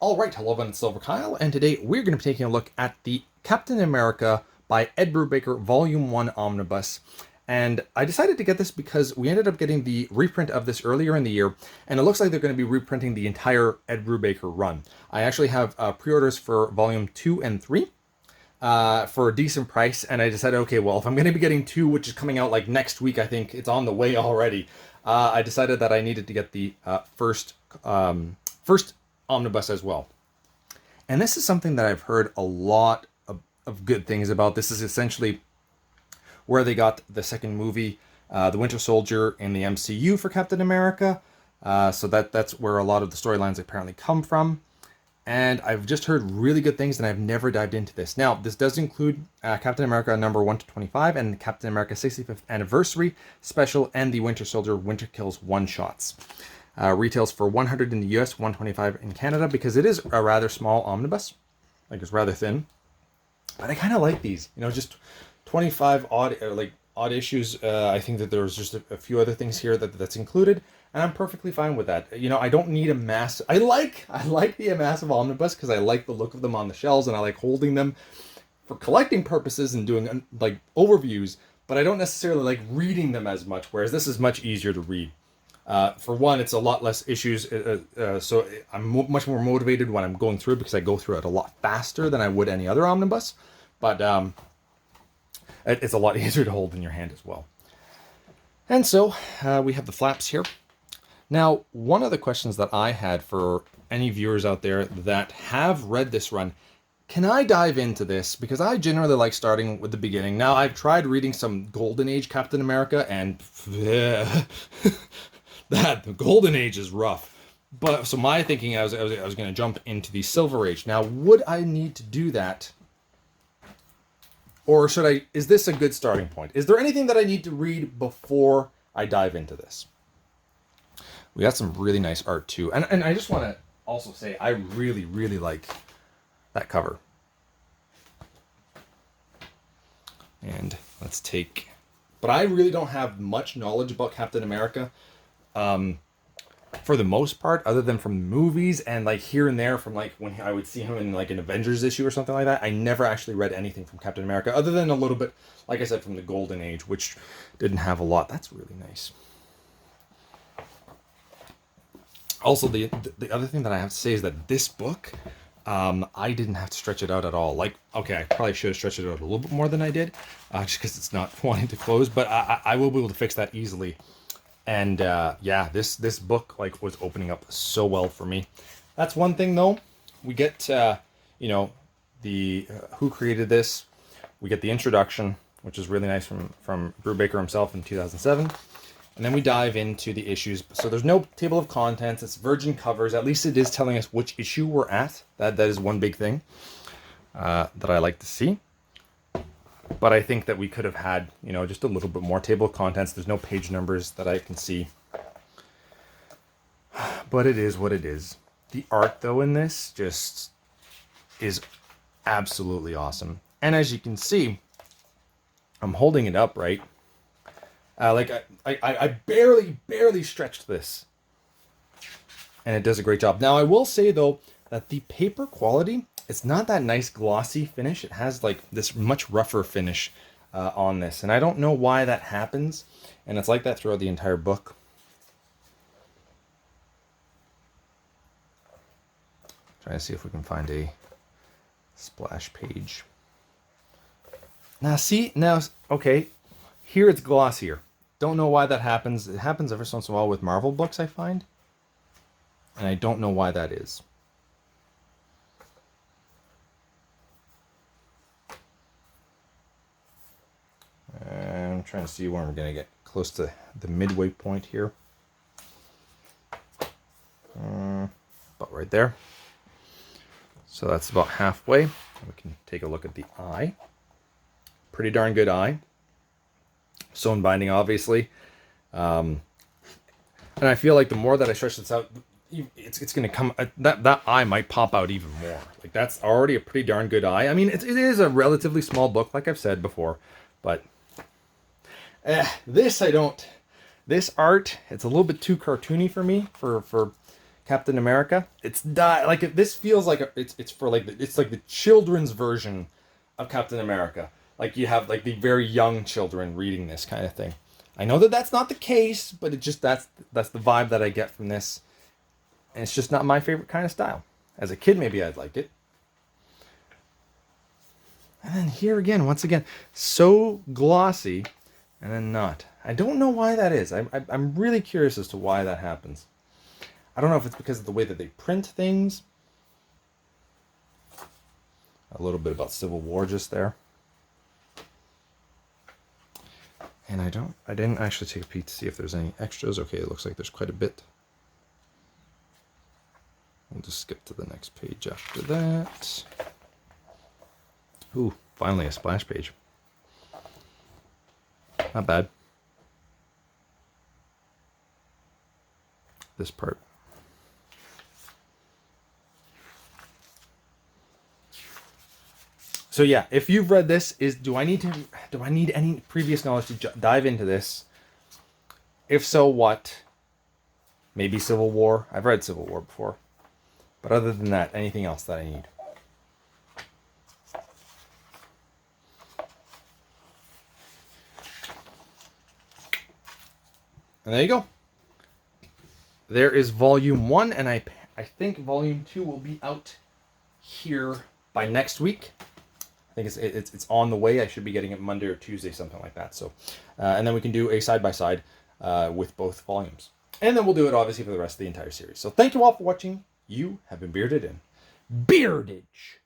Alright, hello everyone, it's silverkyle, and today we're going to be taking a look at the Captain America by Ed Brubaker Volume 1 Omnibus. And I decided to get this because we ended up getting the reprint of this earlier in the year, and it looks like they're going to be reprinting the entire Ed Brubaker run. I actually have pre-orders for Volume 2 and 3 for a decent price, and I decided, okay, well, if I'm going to be getting 2, which is coming out like next week, I think it's on the way already, I decided that I needed to get the first Omnibus as well. And this is something that I've heard a lot of good things about. This is essentially where they got the second movie, The Winter Soldier, in the MCU for Captain America. So that's where a lot of the storylines apparently come from. And I've just heard really good things, and I've never dived into this. Now, this does include Captain America number 1 to 25 and Captain America 65th Anniversary Special and the Winter Soldier Winter Kills one-shots. Retails for $100 in the US, $125 in Canada, because it is a rather small omnibus. Like, it's rather thin. But I kind of like these. You know, just 25 odd issues. I think that there's just a few other things here that's included, and I'm perfectly fine with that. You know, I don't need a mass. I like the massive omnibus because I like the look of them on the shelves, and I like holding them for collecting purposes and doing like overviews. But I don't necessarily like reading them as much. Whereas this is much easier to read. For one, it's a lot less issues, so I'm much more motivated when I'm going through it because I go through it a lot faster than I would any other omnibus. But it's a lot easier to hold in your hand as well. And so we have the flaps here. Now, one of the questions that I had for any viewers out there that have read this run, can I dive into this? Because I generally like starting with the beginning. Now, I've tried reading some Golden Age Captain America, and the Golden Age is rough. But so my thinking, I was going to jump into the Silver Age. Now, would I need to do that? Or is this a good starting point? Is there anything that I need to read before I dive into this? We got some really nice art too. And I just want to also say, I really, really like that cover. And let's take... But I really don't have much knowledge about Captain America. For the most part, other than from movies and like here and there from like when I would see him in like an Avengers issue or something like that. I never actually read anything from Captain America other than a little bit, like I said, from the Golden Age, which didn't have a lot. That's really nice. Also, the other thing that I have to say is that this book, I didn't have to stretch it out at all. Like, okay, I probably should have stretched it out a little bit more than I did, just because it's not wanting to close, but I will be able to fix that easily. And yeah, this book like was opening up so well for me. That's one thing though. We get you know, the who created this. We get the introduction, which is really nice from Brubaker himself in 2007. And then we dive into the issues. So there's no table of contents. It's virgin covers. At least it is telling us which issue we're at. That is one big thing that I like to see. But I think that we could have had, you know, just a little bit more table of contents. There's no page numbers that I can see. But it is what it is. The art, though, in this just is absolutely awesome. And as you can see, I'm holding it up, right? Like, I barely stretched this. And it does a great job. Now, I will say, though, that the paper quality... It's not that nice glossy finish. It has like this much rougher finish on this. And I don't know why that happens. And it's like that throughout the entire book. Trying to see if we can find a splash page. Now see, okay, here it's glossier. Don't know why that happens. It happens every once in a while with Marvel books, I find. And I don't know why that is. I'm trying to see when we're going to get close to the midway point here. About right there. So that's about halfway. We can take a look at the eye. Pretty darn good eye. Sewn binding, obviously. And I feel like the more that I stretch this out, it's going to come... That eye might pop out even more. Like, that's already a pretty darn good eye. I mean, it is a relatively small book, like I've said before. But... this art, it's a little bit too cartoony for me, for Captain America. This feels like it's for like it's like the children's version of Captain America. Like you have like the very young children reading this kind of thing. I know that that's not the case, but it just that's the vibe that I get from this, and it's just not my favorite kind of style. As a kid, maybe I'd like it. And then here again, once again, so glossy, and then not. I don't know why that is. I'm really curious as to why that happens. I don't know if it's because of the way that they print things. A little bit about Civil War just there. And I didn't actually take a peek to see if there's any extras. Okay, it looks like there's quite a bit. We'll just skip to the next page after that. Ooh, finally a splash page. Not bad. This part. So yeah, if you've read this, do I need any previous knowledge to dive into this? If so, what? Maybe Civil War. I've read Civil War before. But other than that, anything else that I need? And there you go. There is volume 1, and I think volume 2 will be out here by next week. I think it's on the way. I should be getting it Monday or Tuesday, something like that. So, and then we can do a side-by-side with both volumes. And then we'll do it, obviously, for the rest of the entire series. So thank you all for watching. You have been bearded in Beardage.